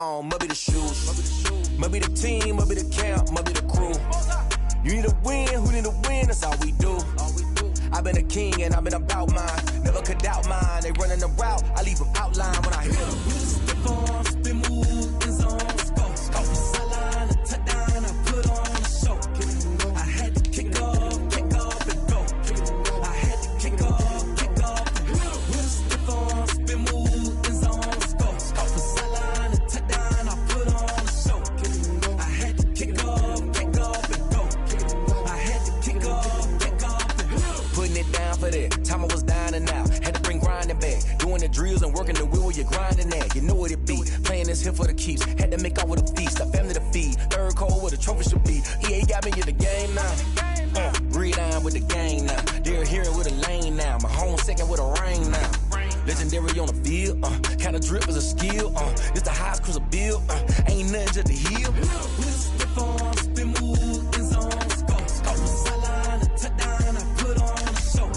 Maybe the shoes, maybe the team, maybe the camp, maybe the crew. You need a win, who need a win, that's all we do. I've been a king and I've been about mine, never could doubt mine. They running the route, I leave them outline when I hit them. Step on, spin move, in zone, scope. Sideline, a touchdown, I put on a show. I had to kick off and go. I had to kick off and go. Step on, spin move, in zone, scope. Sideline, a touchdown, I put on a show. I had to kick off and go. I had to kick off and go. Putting it down for that. Time I was down and out. Had to bring grinding back. Doing the drills and working the wheel where you're grinding at. You know what it be. Playing this here for the keeps. Had to make out with a feast. A family to feed. Third cold where the trophy should be. EA got me in the game now. Read on with the gang now. They're here with a lane now. My home second with a rain now. Legendary on the field. Kind of drip is a skill. It's the highest cruiser bill. Ain't nothing just to heal. Step on, spin move, in zone, scope. Sideline, a touchdown, I put on a show.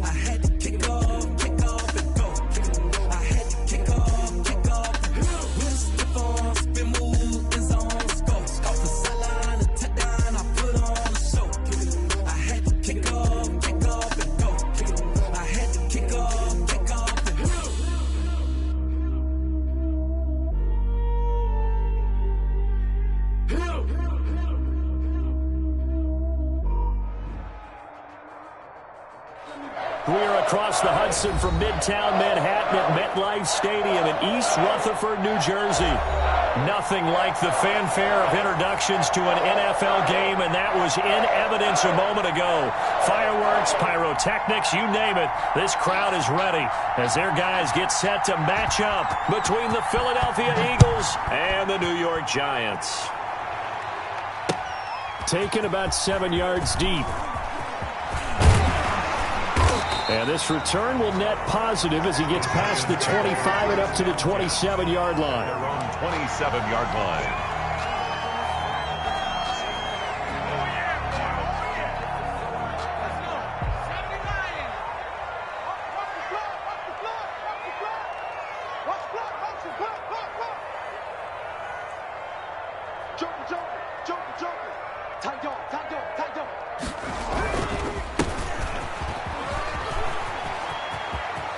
I had to kick off and go. I had to kick off and go. Step on, spin move, in zone, scope. Sideline, a touchdown, I put on a show. I had to kick off and go. I had to kick off and go. We are across the Hudson from Midtown Manhattan at MetLife Stadium in East Rutherford, New Jersey. Nothing like the fanfare of introductions to an NFL game, and that was in evidence a moment ago. Fireworks, pyrotechnics, you name it. This crowd is ready as their guys get set to match up between the Philadelphia Eagles and the New York Giants. Taken about 7 yards deep. And this return will net positive as he gets past the 25 and up to the 27-yard line. Their own 27-yard line.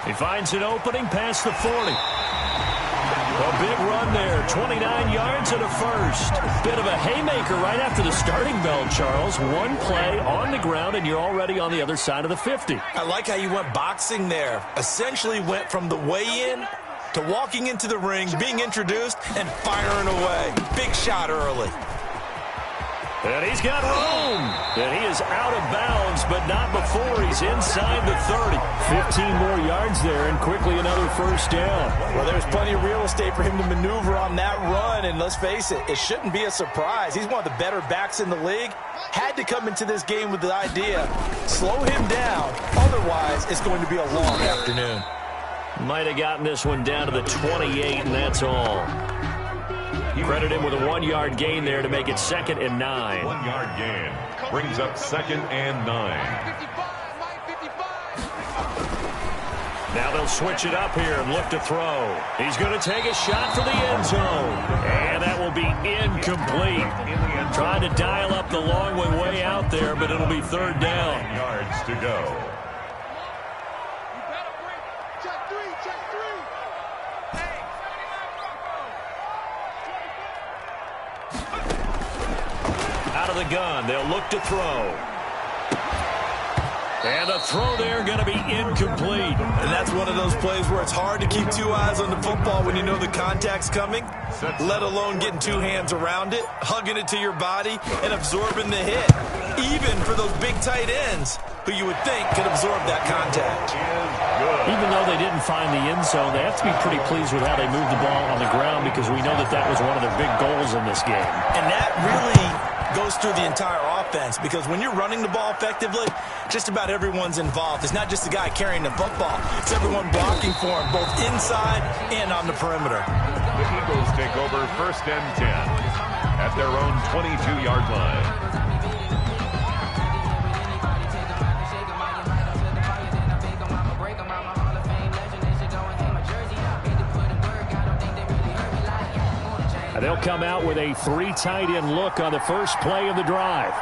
He finds an opening past the 40. A big run there, 29 yards and a first. Bit of a haymaker right after the starting bell, Charles. One play on the ground, and you're already on the other side of the 50. I like how you went boxing there. Essentially went from the weigh-in to walking into the ring, being introduced, and firing away. Big shot early. And he's got room. And he is out of bounds, but not before he's inside the 30. 15 more yards there, and quickly another first down. Well, there's plenty of real estate for him to maneuver on that run, and let's face it, it shouldn't be a surprise. He's one of the better backs in the league. Had to come into this game with the idea, slow him down. Otherwise, it's going to be a long afternoon. Might have gotten this one down to the 28, and that's all. Credit him with a 1-yard gain there to make it 2nd and 9. 1-yard gain brings up 2nd and 9. Now they'll switch it up here and look to throw. He's going to take a shot for the end zone. And that will be incomplete. Trying to dial up the long one way out there, but it'll be 3rd down. 9 yards to go. Out of the gun, they'll look to throw. And the throw there going to be incomplete. And that's one of those plays where it's hard to keep 2 eyes on the football when you know the contact's coming, let alone getting 2 hands around it, hugging it to your body, and absorbing the hit. Even for those big tight ends who you would think could absorb that contact. Even though they didn't find the end zone, they have to be pretty pleased with how they moved the ball on the ground, because we know that that was one of their big goals in this game. And that really goes through the entire offense, because when you're running the ball effectively, just about everyone's involved. It's not just the guy carrying the football. It's everyone blocking for him, both inside and on the perimeter. The Eagles take over 1st and 10 at their own 22-yard line. And they'll come out with a 3 tight end look on the first play of the drive.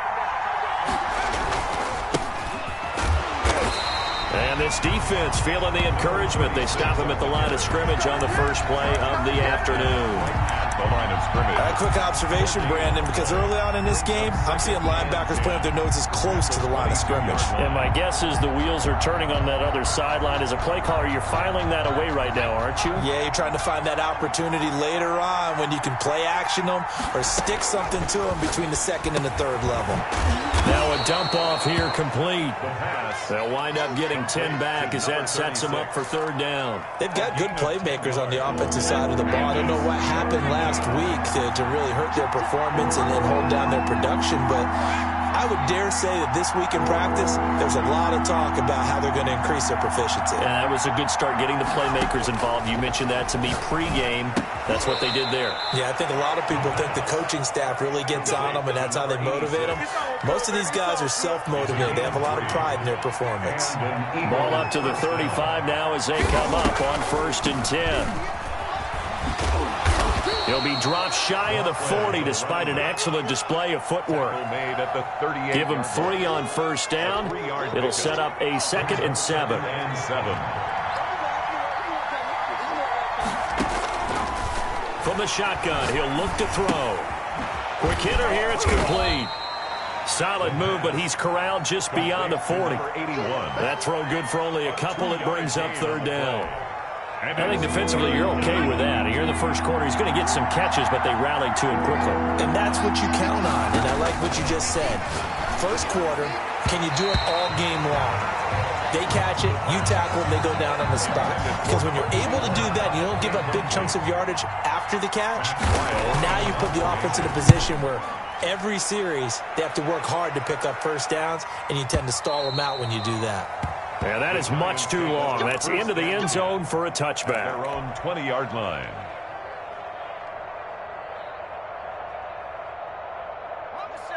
And this defense feeling the encouragement. They stop him at the line of scrimmage on the first play of the afternoon. The line of scrimmage. A quick observation, Brandon, because early on in this game, I'm seeing linebackers playing with their noses close to the line of scrimmage. And my guess is the wheels are turning on that other sideline. As a play caller, you're filing that away right now, aren't you? Yeah, you're trying to find that opportunity later on when you can play action them or stick something to them between the second and the third level. Now a dump off here complete. They'll wind up getting 10 back as that sets them up for third down. They've got good playmakers on the offensive side of the ball. I don't know what happened last week to really hurt their performance and then hold down their production, but I would dare say that this week in practice, there's a lot of talk about how they're going to increase their proficiency. Yeah, that was a good start getting the playmakers involved. You mentioned that to me pregame. That's what they did there. Yeah, I think a lot of people think the coaching staff really gets on them, and that's how they motivate them. Most of these guys are self-motivated. They have a lot of pride in their performance. Ball up to the 35 now as they come up on 1st and 10. He'll be dropped shy of the 40 despite an excellent display of footwork. Give him 3 on first down. It'll set up a 2nd and 7. From the shotgun, he'll look to throw. Quick hitter here, it's complete. Solid move, but he's corralled just beyond the 40. That throw good for only a couple. It brings up third down. I think defensively you're okay with that. Here in the first quarter, he's going to get some catches, but they rallied to him quickly. And that's what you count on, and I like what you just said. First quarter, can you do it all game long? They catch it, you tackle them, they go down on the spot. Because when you're able to do that, you don't give up big chunks of yardage after the catch. Now you put the offense in a position where every series they have to work hard to pick up first downs, and you tend to stall them out when you do that. Yeah, that is much too long. That's into the end zone for a touchback. Their own 20-yard line.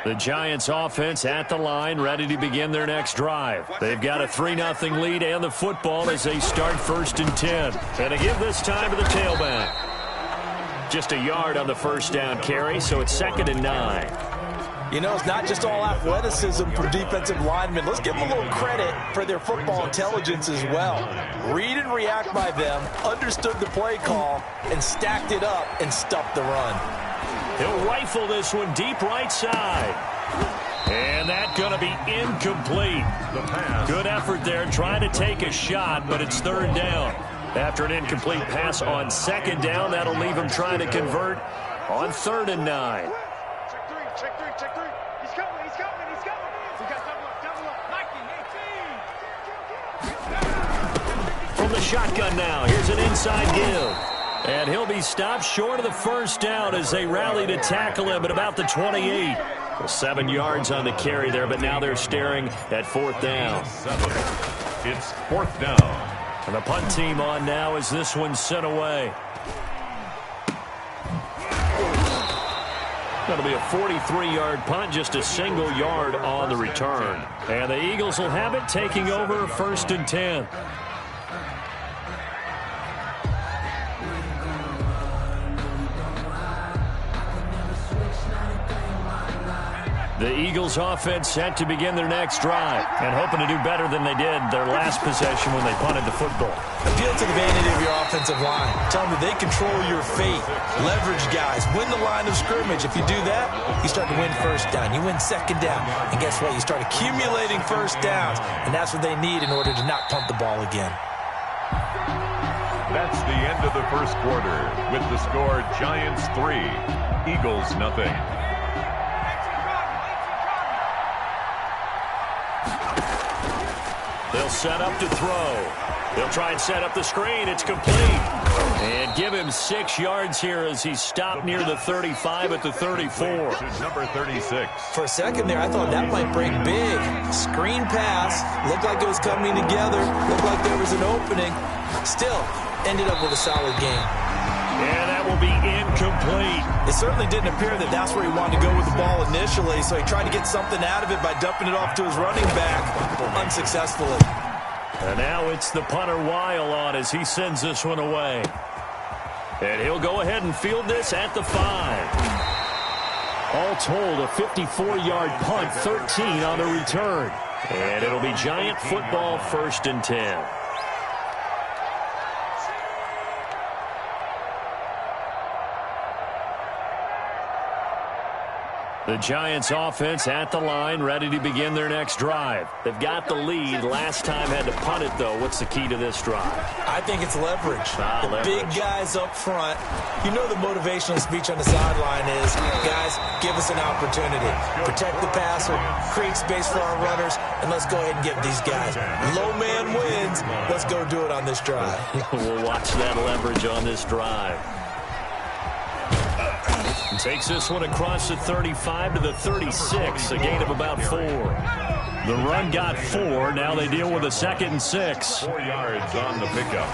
The Giants offense at the line, ready to begin their next drive. They've got a 3-0 lead and the football as they start 1st and 10. And to give this time to the tailback. Just a yard on the first down carry, so it's 2nd and 9. You know, it's not just all athleticism for defensive linemen. Let's give them a little credit for their football intelligence as well. Read and react by them, understood the play call, and stacked it up and stuffed the run. He'll rifle this one deep right side. And that's going to be incomplete. Good effort there, trying to take a shot, but it's third down. After an incomplete pass on 2nd down, that'll leave him trying to convert on 3rd and 9. Check three. He's coming. We got double up. Mikey, 18. From the shotgun now, here's an inside give. And he'll be stopped short of the first down as they rally to tackle him at about the 28. Well, 7 yards on the carry there, but now they're staring at 4th down. It's 4th down. And the punt team on now as this one's sent away. That'll be a 43-yard punt, just a single yard on the return. And the Eagles will have it, taking over 1st and 10. The Eagles offense set to begin their next drive and hoping to do better than they did their last possession when they punted the football. Appeal to the vanity of your offensive line. Tell them that they control your fate. Leverage guys. Win the line of scrimmage. If you do that, you start to win first down. You win 2nd down. And guess what? You start accumulating first downs. And that's what they need in order to not punt the ball again. That's the end of the first quarter with the score Giants 3, Eagles 0. They'll set up to throw. They'll try and set up the screen. It's complete. And give him 6 yards here as he's stopped near the 35 at the 34. To number 36. For a second there, I thought that might break big. Screen pass. Looked like it was coming together. Looked like there was an opening. Still, ended up with a solid game. And that will be incomplete. It certainly didn't appear that that's where he wanted to go with the ball initially, so he tried to get something out of it by dumping it off to his running back, unsuccessfully. And now it's the punter Weil on as he sends this one away. And he'll go ahead and field this at the 5. All told, a 54-yard punt, 13 on the return. And it'll be Giant football, 1st and 10. The Giants offense at the line, ready to begin their next drive. They've got the lead. Last time had to punt it, though. What's the key to this drive? I think it's leverage. Leverage. Big guys up front. You know the motivational speech on the sideline is, guys, give us an opportunity. Protect the passer, create space for our runners, and let's go ahead and get these guys. Low man wins. Let's go do it on this drive. We'll watch that leverage on this drive. Takes this one across the 35 to the 36, a gain of about 4. The run got 4. Now they deal with a 2nd and 6. 4 yards on the pickup.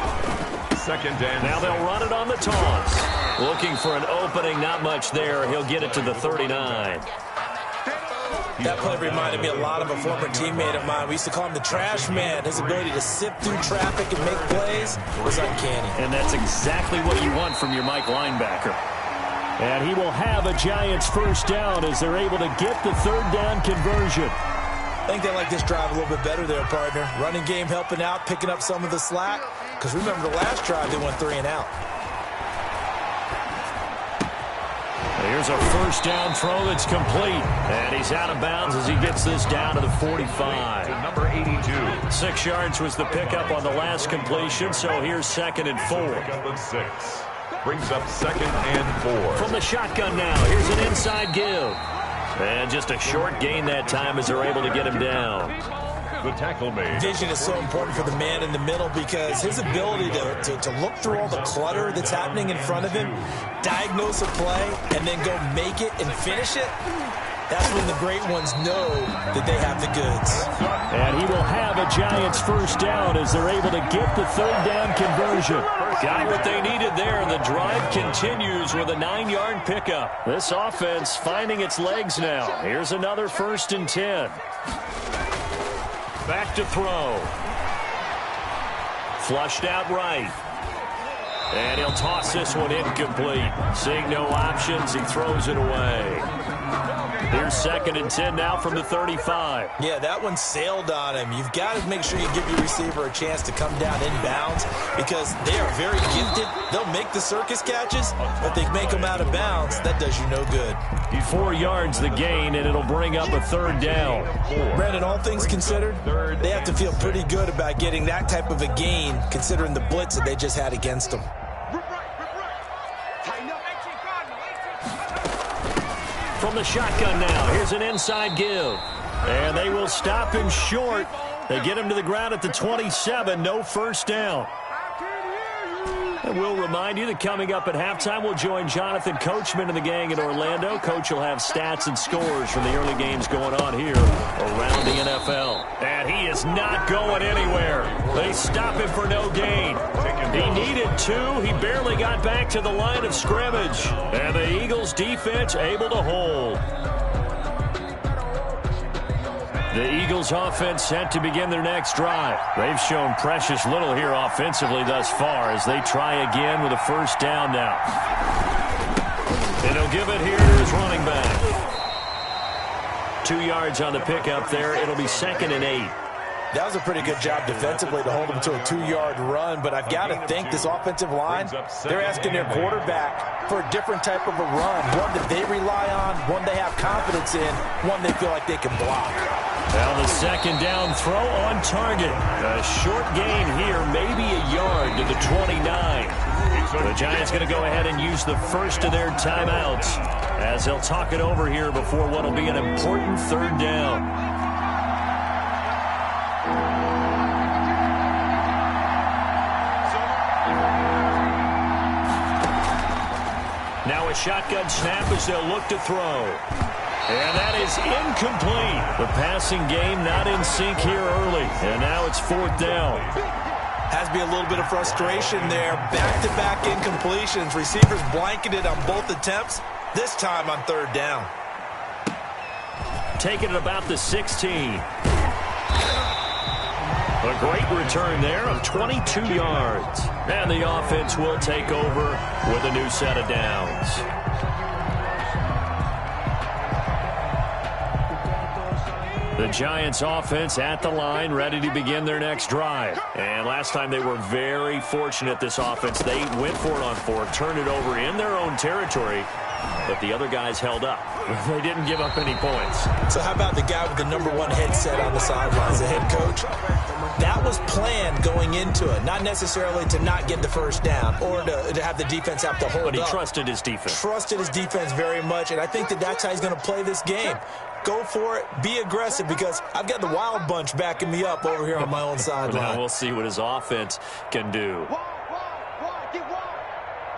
2nd and Now they'll run it on the toss. Looking for an opening, not much there. He'll get it to the 39. That play reminded me a lot of a former teammate of mine. We used to call him the trash man. His ability to sift through traffic and make plays was uncanny. And that's exactly what you want from your Mike linebacker. And he will have a Giants 1st down as they're able to get the 3rd down conversion. I think they like this drive a little bit better there, partner. Running game helping out, picking up some of the slack. Because remember, the last drive they went 3 and out. Here's a 1st down throw that's complete. And he's out of bounds as he gets this down to the 45. to number 82. 6 yards was the pickup on the last completion, so here's 2nd and 4. Pickup of 6. Brings up 2nd and 4. From the shotgun now, here's an inside give. And just a short gain that time as they're able to get him down. The tackle made. Vision is so important for the man in the middle because his ability to look through all the clutter that's happening in front of him, diagnose a play, and then go make it and finish it, that's when the great ones know that they have the goods. And he will have a Giants 1st down as they're able to get the 3rd down conversion. Got what they needed there. The drive continues with a 9-yard pickup. This offense finding its legs now. Here's another 1st and 10. Back to throw. Flushed out right. And he'll toss this one incomplete. Seeing no options, he throws it away. Here's 2nd and 10 now from the 35. Yeah, that one sailed on him. You've got to make sure you give your receiver a chance to come down inbounds because they are very gifted. They'll make the circus catches, but they make them out of bounds. That does you no good. 4 yards the gain, and it'll bring up a 3rd down. Brandon, all things considered, they have to feel pretty good about getting that type of a gain considering the blitz that they just had against them. From the shotgun now, here's an inside give. And they will stop him short. They get him to the ground at the 27, no 1st down. And we'll remind you that coming up at halftime, we'll join Jonathan Coachman and the gang in Orlando. Coach will have stats and scores from the early games going on here around the NFL. And he is not going anywhere. They stop him for no gain. He needed 2. He barely got back to the line of scrimmage. And the Eagles defense able to hold. The Eagles offense set to begin their next drive. They've shown precious little here offensively thus far as they try again with a 1st down now. And he'll give it here to his running back. 2 yards on the pickup there. It'll be 2nd and 8. That was a pretty good job defensively to hold them to a 2-yard run, but I've got to think this offensive line, they're asking their quarterback for a different type of a run, one that they rely on, one they have confidence in, one they feel like they can block. Now the 2nd down throw on target. A short gain here, maybe a yard to the 29. The Giants going to go ahead and use the first of their timeouts as they'll talk it over here before what will be an important 3rd down. Now a shotgun snap as they'll look to throw. And that is incomplete. The passing game not in sync here early. And now it's 4th down. Has to be a little bit of frustration there. Back-to-back incompletions. Receivers blanketed on both attempts. This time on 3rd down. Taking it about the 16. A great return there of 22 yards. And the offense will take over with a new set of downs. The Giants offense at the line, ready to begin their next drive. And last time they were very fortunate, this offense. They went for it on fourth, turned it over in their own territory, but the other guys held up. They didn't give up any points. So how about the guy with the #1 headset on the sidelines, the head coach? That was planned going into it, not necessarily to not get the first down or to have the defense have to hold up. But he trusted his defense. Trusted his defense very much, and I think that's how he's going to play this game. Go for it. Be aggressive, because I've got the wild bunch backing me up over here on my own sideline. Now we'll see what his offense can do. Get wide.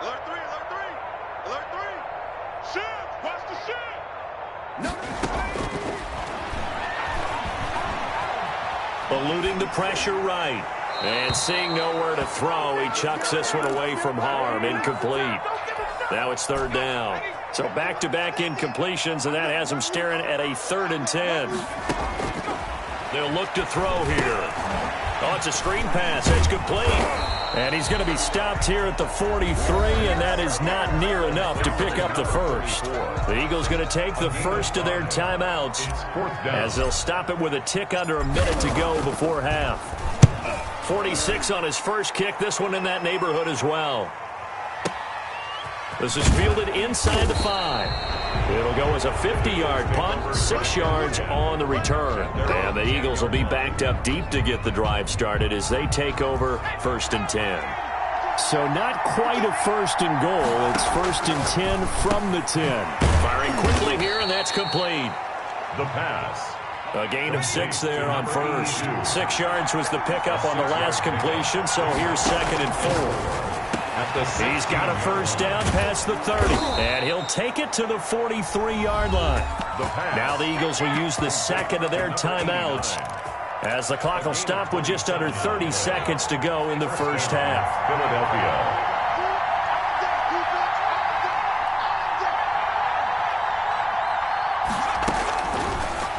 Alert three. Shift. Watch the shift. Eluding the pressure right. And seeing nowhere to throw, he chucks this one away from harm. Incomplete. Now it's third down. So back-to-back incompletions, and that has him staring at a 3rd and 10. They'll look to throw here. Oh, it's a screen pass. It's complete. And he's going to be stopped here at the 43, and that is not near enough to pick up the first. The Eagles going to take the first of their timeouts as they'll stop it with a tick under a minute to go before half. 46 on his first kick. This one in that neighborhood as well. This is fielded inside the 5. It'll go as a 50-yard punt, 6 yards on the return. And the Eagles will be backed up deep to get the drive started as they take over 1st and 10. So not quite a 1st and goal. It's 1st and 10 from the 10. Firing quickly here, and that's complete. The pass. A gain of 6 there on first. 6 yards was the pickup on the last completion, so here's 2nd and 4. He's got a first down past the 30, and he'll take it to the 43-yard line. Now the Eagles will use the second of their timeouts as the clock will stop with just under 30 seconds to go in the first half. Philadelphia.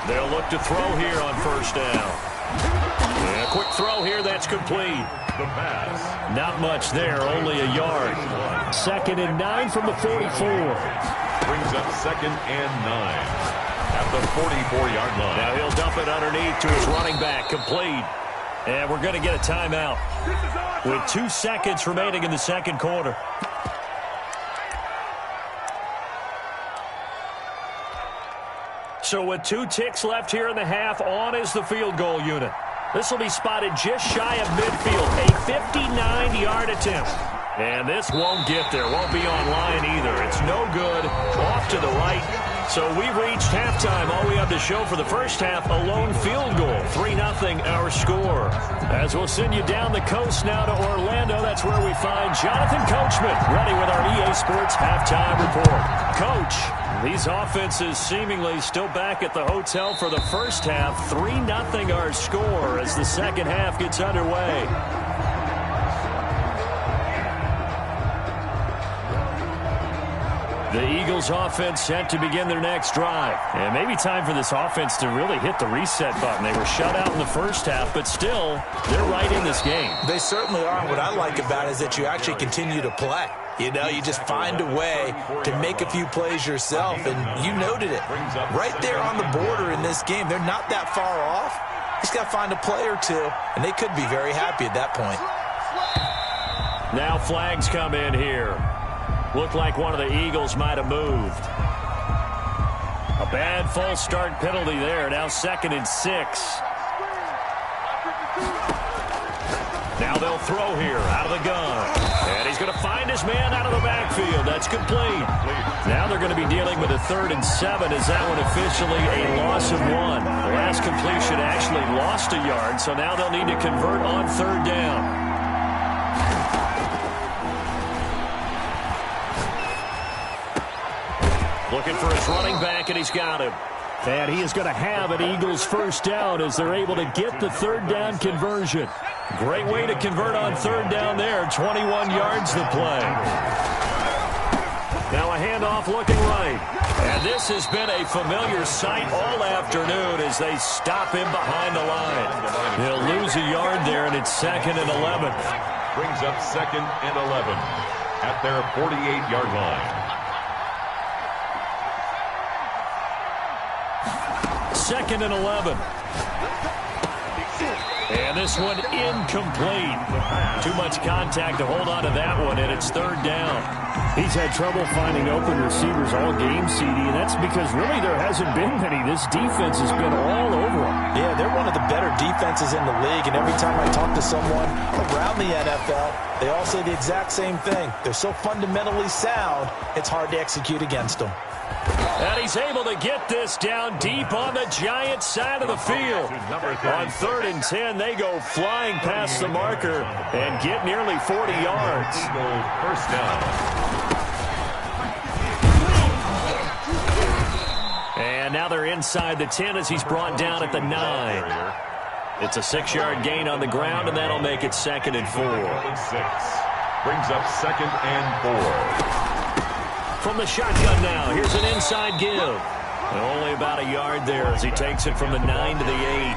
They'll look to throw here on first down. And a quick throw here, that's complete. The pass. Not much there, only a yard. 2nd and 9 from the 44. Brings up 2nd and 9 at the 44-yard line. Now he'll dump it underneath to his running back, complete. And we're going to get a timeout with 2 seconds remaining in the second quarter. So with 2 ticks left here in the half, on is the field goal unit. This will be spotted just shy of midfield, a 59-yard attempt. And this won't get there, won't be on line either. It's no good, off to the right. So we've reached halftime. All we have to show for the first half, a lone field goal. 3-0 our score. As we'll send you down the coast now to Orlando, that's where we find Jonathan Coachman, ready with our EA Sports halftime report. Coach, these offenses seemingly still back at the hotel for the first half. 3-0 our score as the second half gets underway. The Eagles offense set to begin their next drive. And maybe time for this offense to really hit the reset button. They were shut out in the first half, but still, they're right in this game. They certainly are. What I like about it is that you actually continue to play. You know, you just find a way to make a few plays yourself, and you noted it. Right there on the border in this game, they're not that far off. Just got to find a play or two, and they could be very happy at that point. Now flags come in here. Looked like one of the Eagles might have moved. A bad false start penalty there. Now 2nd and 6. Now they'll throw here out of the gun. And he's going to find his man out of the backfield. That's complete. Now they're going to be dealing with a 3rd and 7. Is that one officially a loss of 1? The last completion actually lost a yard, so now they'll need to convert on 3rd down. Looking for his running back, and he's got him. And he is going to have an Eagles first down as they're able to get the 3rd down conversion. Great way to convert on 3rd down there. 21 yards to play. Now a handoff looking right. And this has been a familiar sight all afternoon as they stop him behind the line. He'll lose a yard there, and it's 2nd and 11. Brings up 2nd and 11 at their 48-yard line. 2nd and 11. And this one incomplete. Too much contact to hold on to that one, and it's 3rd down. He's had trouble finding open receivers all game, CD, and that's because really there hasn't been many. This defense has been all over him. Yeah, they're one of the better defenses in the league, and every time I talk to someone around the NFL, they all say the exact same thing. They're so fundamentally sound, it's hard to execute against them. And he's able to get this down deep on the Giants side of the field. On 3rd and 10, they go flying past the marker and get nearly 40 yards. First down. And now they're inside the 10 as he's brought down at the 9. It's a 6-yard gain on the ground, and that'll make it 2nd and 4. 6. Brings up 2nd and 4. From the shotgun now, here's an inside give. And only about a yard there as he takes it from the 9 to the 8.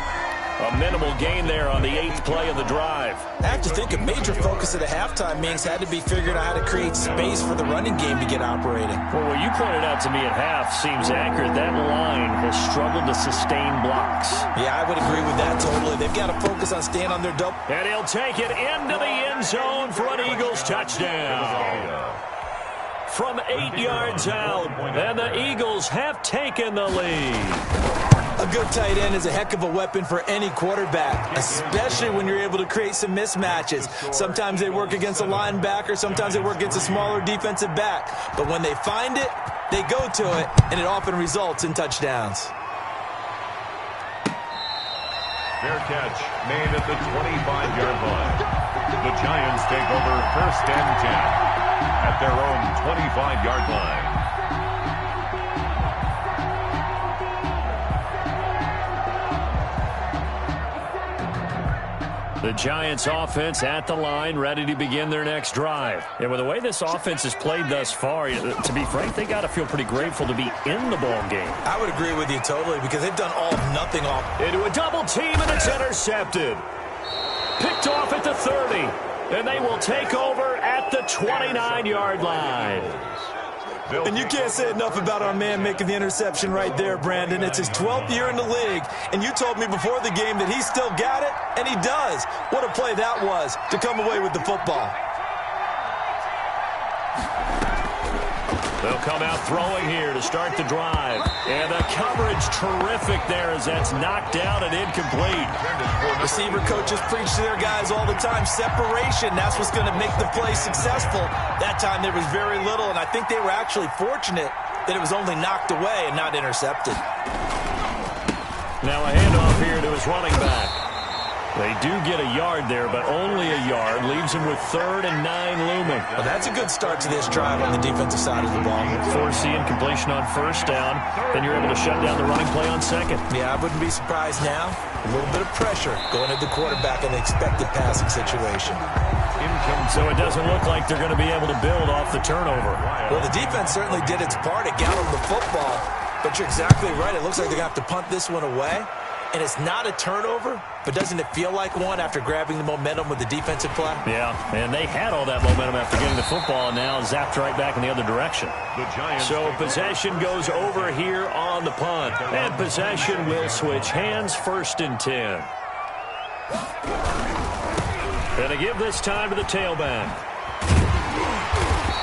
A minimal gain there on the 8th play of the drive. I have to think a major focus of the halftime meetings had to be figuring out how to create space for the running game to get operating. Well, what you pointed out to me at half seems accurate. That line has struggled to sustain blocks. Yeah, I would agree with that totally. They've got to focus on staying on their double. And he'll take it into the end zone for an Eagles touchdown. From 8 yards out, and the Eagles have taken the lead. A good tight end is a heck of a weapon for any quarterback, especially when you're able to create some mismatches. Sometimes they work against a linebacker, sometimes they work against a smaller defensive back. But when they find it, they go to it, and it often results in touchdowns. Fair catch made at the 25-yard line. The Giants take over 1st and 10 at their own 25-yard line. The Giants offense at the line, ready to begin their next drive. And with the way this offense has played thus far, to be frank, they got to feel pretty grateful to be in the ball game. I would agree with you totally because they've done all of nothing off. Into a double team, and it's intercepted. Picked off at the 30, and they will take over at the 29-yard line. And you can't say enough about our man making the interception right there, Brandon. It's his 12th year in the league, and you told me before the game that he still got it, and he does. What a play that was to come away with the football. They'll come out throwing here to start the drive. And the coverage terrific there as that's knocked down and incomplete. Receiver coaches preach to their guys all the time. Separation, that's what's going to make the play successful. That time there was very little, and I think they were actually fortunate that it was only knocked away and not intercepted. Now a handoff here to his running back. They do get a yard there, but only a yard. Leaves him with 3rd and 9 looming. Well, that's a good start to this drive on the defensive side of the ball. Force the incompletion on 1st down. Then you're able to shut down the running play on 2nd. Yeah, I wouldn't be surprised now. A little bit of pressure going at the quarterback in the expected passing situation. So it doesn't look like they're going to be able to build off the turnover. Well, the defense certainly did its part. It got them the football. But you're exactly right. It looks like they're going to have to punt this one away. And it's not a turnover, but doesn't it feel like one after grabbing the momentum with the defensive play? Yeah, and they had all that momentum after getting the football, and now zapped right back in the other direction. So possession goes over here on the punt. And possession will switch hands, 1st and 10. Going to give this time to the tailback.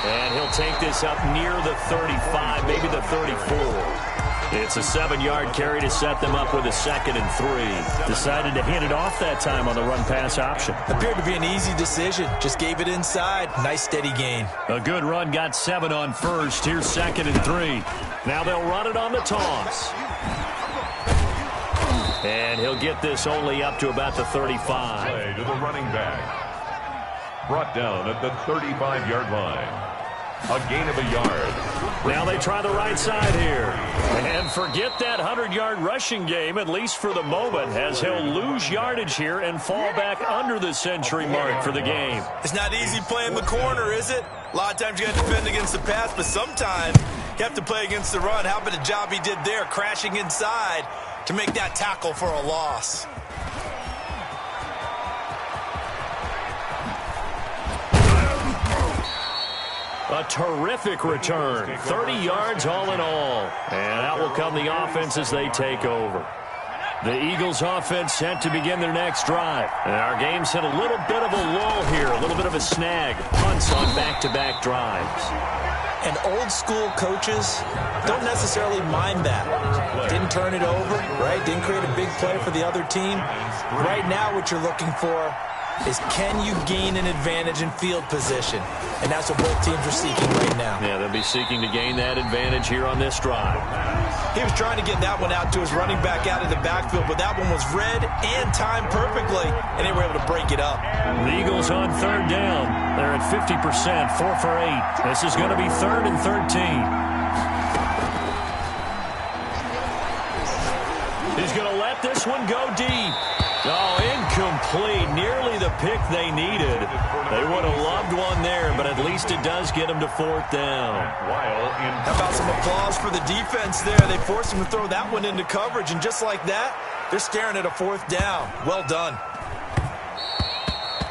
And he'll take this up near the 35, maybe the 34. It's a 7-yard carry to set them up with a 2nd and 3. Decided to hand it off that time on the run-pass option. Appeared to be an easy decision. Just gave it inside. Nice, steady gain. A good run, got 7 on 1st. Here's 2nd and 3. Now they'll run it on the toss. And he'll get this only up to about the 35. Play to the running back. Brought down at the 35-yard line. A gain of a yard. Now they try the right side here. And forget that 100-yard rushing game, at least for the moment, as he'll lose yardage here and fall back under the century mark for the game. It's not easy playing the corner, is it? A lot of times you got to defend against the pass, but sometimes you have to play against the run. How about the job he did there, crashing inside to make that tackle for a loss. A terrific return. 30 yards all in all. And out will come the offense as they take over. The Eagles offense set to begin their next drive. And our game's hit a little bit of a lull here, a little bit of a snag. Punts on back-to-back drives. And old-school coaches don't necessarily mind that. Didn't turn it over, right? Didn't create a big play for the other team. Right now what you're looking for is can you gain an advantage in field position? And that's what both teams are seeking right now. Yeah, they'll be seeking to gain that advantage here on this drive. He was trying to get that one out to his running back out of the backfield, but that one was read and timed perfectly, and they were able to break it up. The Eagles on third down. They're at 50%, 4 for 8. This is going to be 3rd and 13. He's going to let this one go deep. Oh, incomplete. Nearly the pick they needed. They would have loved one there, but at least it does get them to 4th down. How about some applause for the defense there? They forced him to throw that one into coverage, and just like that, they're staring at a 4th down. Well done.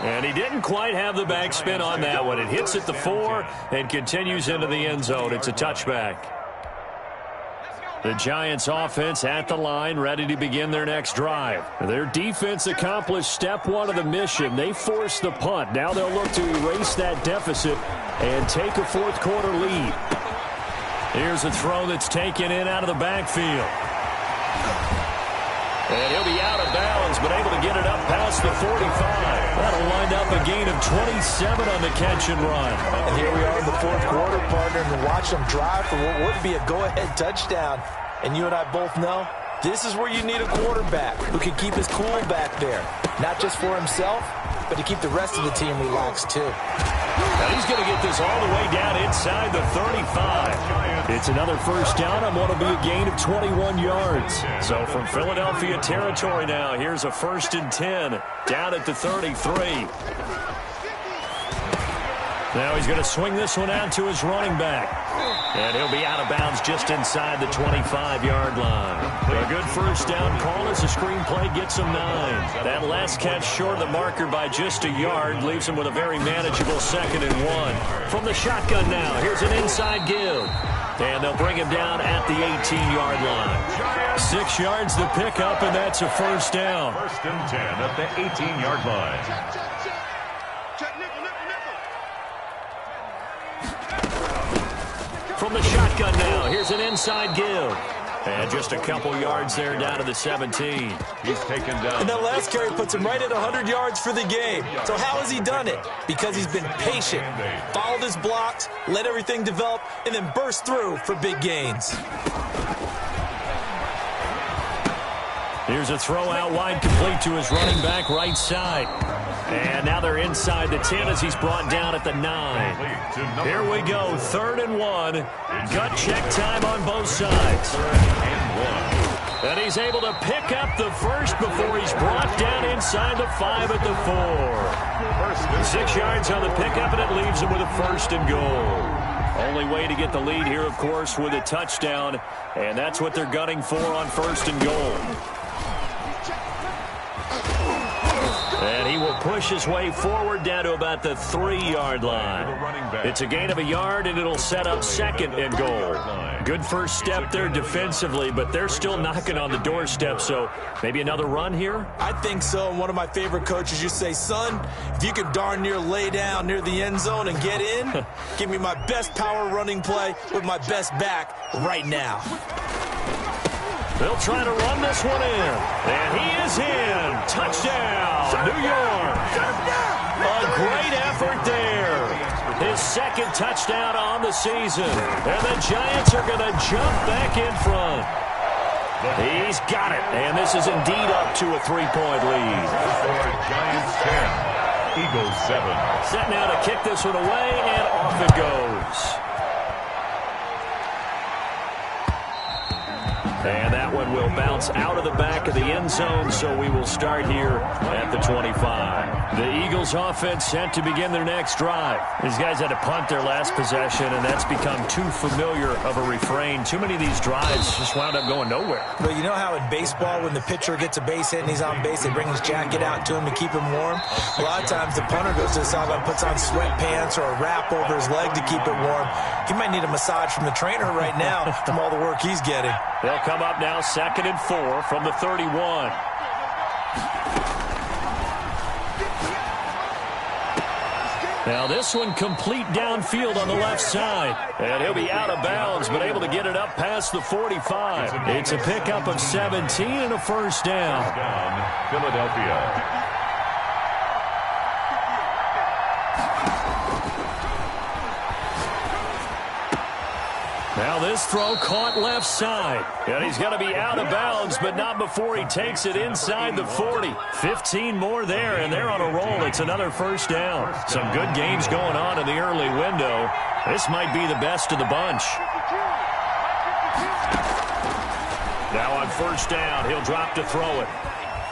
And he didn't quite have the backspin on that one. It hits at the 4 and continues into the end zone. It's a touchback. The Giants offense at the line, ready to begin their next drive. Their defense accomplished step 1 of the mission. They forced the punt. Now they'll look to erase that deficit and take a 4th quarter lead. Here's a throw that's taken in out of the backfield. And he'll be out of bounds, but able to get it up past the 45. That'll wind up a gain of 27 on the catch and run. And here we are in the 4th quarter, partner, and watch them drive for what would be a go-ahead touchdown. And you and I both know this is where you need a quarterback who can keep his cool back there. Not just for himself, but to keep the rest of the team relaxed, too. Now he's going to get this all the way down inside the 35. It's another first down on what will be a gain of 21 yards. So from Philadelphia territory now, here's a 1st and 10 down at the 33. Now he's going to swing this one out to his running back. And he'll be out of bounds just inside the 25-yard line. A good first down call as the screenplay gets him 9. That last catch short of the marker by just a yard leaves him with a very manageable 2nd and 1. From the shotgun now, here's an inside give. And they'll bring him down at the 18-yard line. 6 yards to pick up, and that's a first down. 1st and 10 at the 18-yard line. From the shotgun now, here's an inside give. And just a couple yards there down to the 17. He's taken down. And that last carry puts him right at 100 yards for the game. So how has he done it? Because he's been patient, followed his blocks, let everything develop, and then burst through for big gains. Here's a throw out wide, complete to his running back right side. And now they're inside the 10 as he's brought down at the 9. Here we go, 3rd and 1. Gut check time on both sides. And he's able to pick up the first before he's brought down inside the 5 at the 4. 6 yards on the pickup, and it leaves him with a 1st and goal. Only way to get the lead here, of course, with a touchdown. And that's what they're gunning for on 1st and goal. And he will push his way forward down to about the 3-yard line. It's a gain of a yard, and it'll set up 2nd and goal. Good first step there defensively, but they're still knocking on the doorstep, so maybe another run here? I think so. And one of my favorite coaches used to say, son, if you can darn near lay down near the end zone and get in, give me my best power running play with my best back right now. They'll try to run this one in. And he is in. Touchdown, New York. A great effort there. His 2nd touchdown on the season. And the Giants are going to jump back in front. He's got it. And this is indeed up to a 3-point lead. Giants 10, Eagles 7. Set now to kick this one away, and off it goes. And that one will bounce out of the back of the end zone, so we will start here at the 25. The Eagles offense set to begin their next drive. These guys had to punt their last possession, and that's become too familiar of a refrain. Too many of these drives just wound up going nowhere. Well, you know how in baseball when the pitcher gets a base hit and he's on base, they bring his jacket out to him to keep him warm? A lot of times the punter goes to the sideline, puts on sweatpants or a wrap over his leg to keep it warm. He might need a massage from the trainer right now from all the work he's getting. They'll come up now 2nd and 4 from the 31. Now this one complete downfield on the left side. And he'll be out of bounds, but able to get it up past the 45. It's a pickup of 17 and a first down. Philadelphia. Now this throw caught left side. And he's going to be out of bounds, but not before he takes it inside the 40. 15 more there, and they're on a roll. It's another first down. Some good games going on in the early window. This might be the best of the bunch. Now on first down, he'll drop to throw it.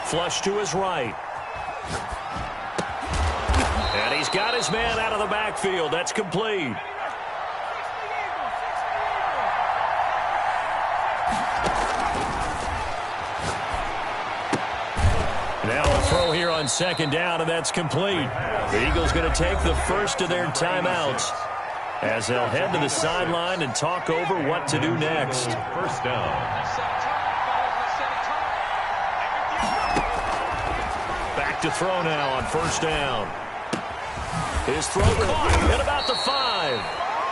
Flush to his right. And he's got his man out of the backfield. That's complete. Now a throw here on second down, and that's complete. The Eagles going to take the first of their timeouts as they'll head to the sideline and talk over what to do next. First down. Back to throw now on first down. His throw caught at about the 5.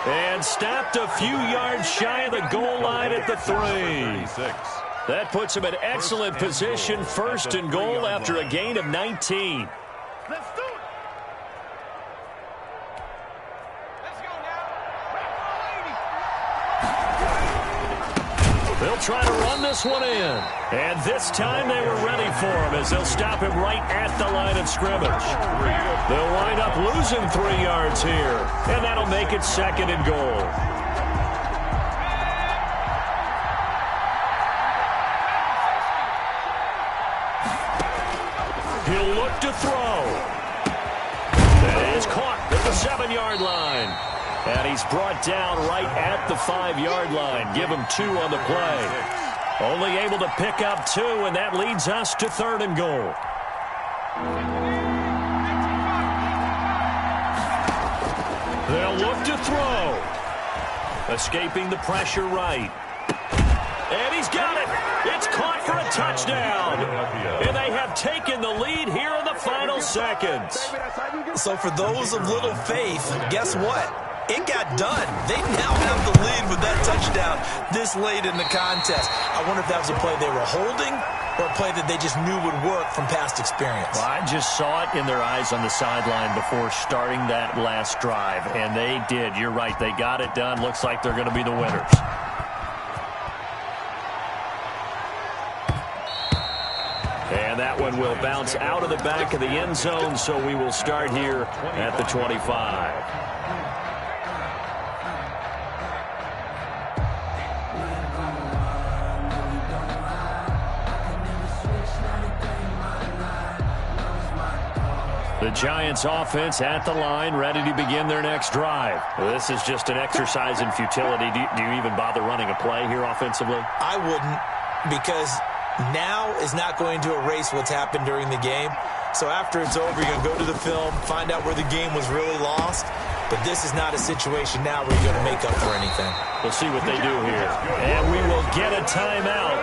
And stopped a few yards shy of the goal line at the 3. That puts him in excellent position, first and goal after a gain of 19. Let's do it. Let's go now. They'll try to run this one in. And this time they were ready for him as they'll stop him right at the line of scrimmage. They'll wind up losing 3 yards here. And that'll make it second and goal. He'll look to throw. That is caught at the 7-yard line. And he's brought down right at the 5-yard line. Give him 2 on the play. Only able to pick up 2, and that leads us to third and goal. They'll look to throw. Escaping the pressure right. And he's got it. It's caught for a touchdown. And they have taken the lead here in the final seconds. So for those of little faith, guess what? It got done. They now have the lead with that touchdown this late in the contest. I wonder if that was a play they were holding or a play that they just knew would work from past experience. Well, I just saw it in their eyes on the sideline before starting that last drive, and they did. You're right. They got it done. Looks like they're going to be the winners. And that one will bounce out of the back of the end zone, so we will start here at the 25. The Giants offense at the line, ready to begin their next drive. This is just an exercise in futility. Do you even bother running a play here offensively? I wouldn't, because now is not going to erase what's happened during the game. So after it's over, you're going to go to the film, find out where the game was really lost. But this is not a situation now where you're going to make up for anything. We'll see what they do here. And we will get a timeout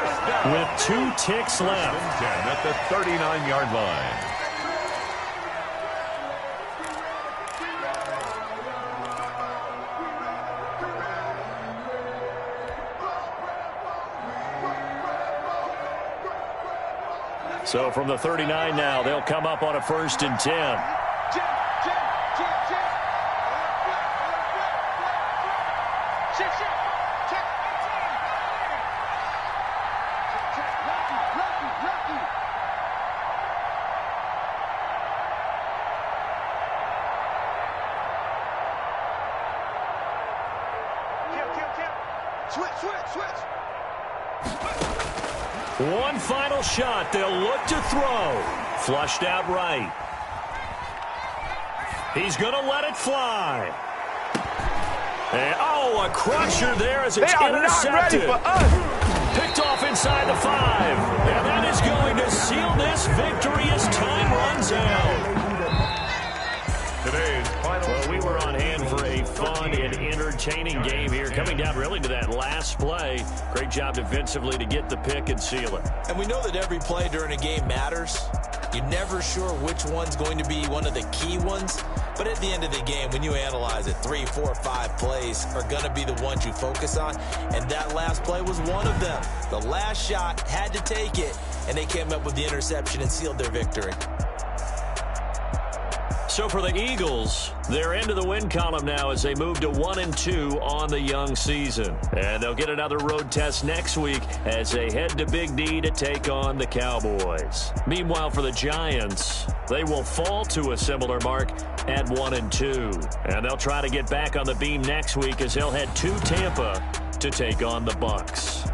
with 2 ticks left. At the 39-yard line. So from the 39 now, they'll come up on a 1st and 10. Switch. One final shot. They'll look to throw. Flushed out right. He's going to let it fly. And, a crusher there as it's intercepted. They are not ready for us. Picked off inside the 5. And that is going to seal this victory as time runs out. Today's final. Well, we were on hand for a fun and entertaining game here. Coming down really to that last play. Great job defensively to get the pick and seal it. And we know that every play during a game matters. You're never sure which one's going to be one of the key ones. But at the end of the game, when you analyze it, 3, 4, 5 plays are going to be the ones you focus on. And that last play was one of them. The last shot had to take it, and they came up with the interception and sealed their victory. So for the Eagles, they're into the win column now as they move to 1-2 on the young season. And they'll get another road test next week as they head to Big D to take on the Cowboys. Meanwhile, for the Giants, they will fall to a similar mark at 1-2. And they'll try to get back on the beam next week as they'll head to Tampa to take on the Bucs.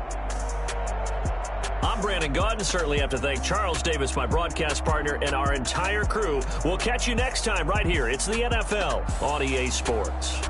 I'm Brandon Gaudin. Certainly have to thank Charles Davis, my broadcast partner, and our entire crew. We'll catch you next time right here. It's the NFL on EA Sports.